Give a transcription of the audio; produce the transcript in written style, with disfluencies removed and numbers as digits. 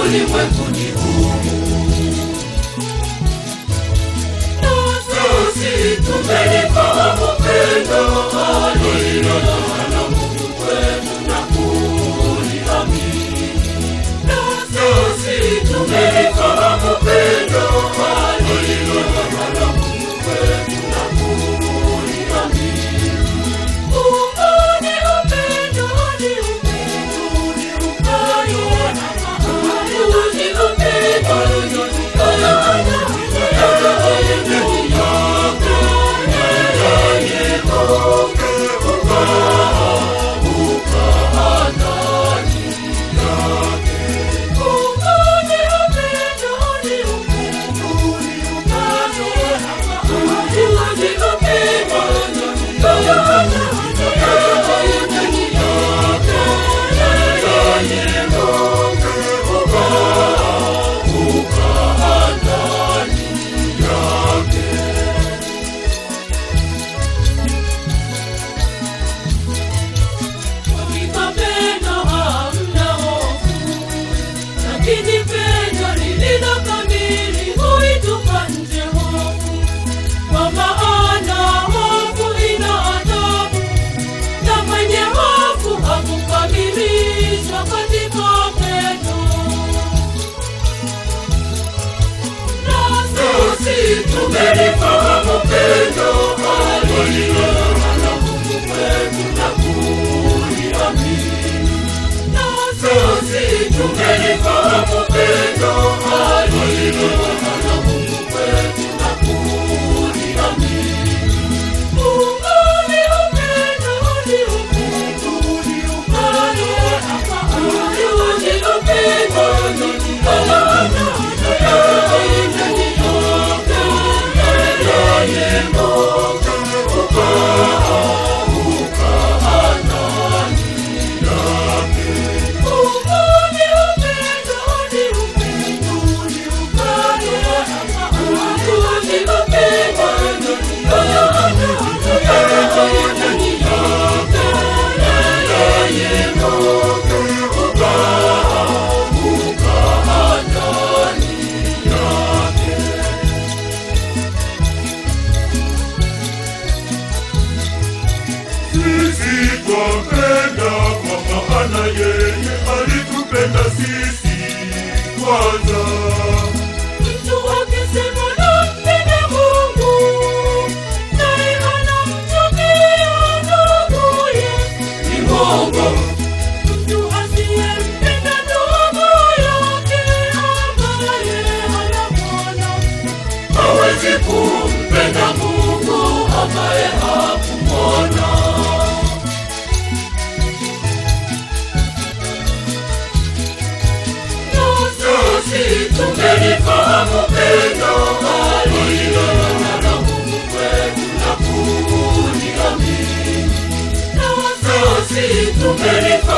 ulimwenguni humu. Nasi tumelifahamu pendo alilotaka na Mungu kwetu na kuliamini. Nasi tumelifahamu pendo alilotaka na Mungu kwetu na kuliamini. Mungu ni upendo, ni upendo, ni ukayo na mahali. Ni upendo, ni ukayo na tumelifahamu pendo alilotaka na Mungu kwetu na kuliamini. Nasi tumelifahamu pendo alilotaka na Mungu kwetu na kuliamini. Mungu ni upendo, ni upendo, ni ukayo na mahali. Ni upendo, ni ukayo na Twampenda kwa maana yeye alitupenda sisi kwanza. Mtu akisema nampenda Mungu, naye anamchukia nduguye, ni mwongo. Mtu asiyempenda ndugu yake ambaye anamwona, hawezi kumpenda Mungu ambaye hakumwona. Tumelifahamu pendo alilotaka na Mungu kwetu na kuliamini. Nasi tumelifahamu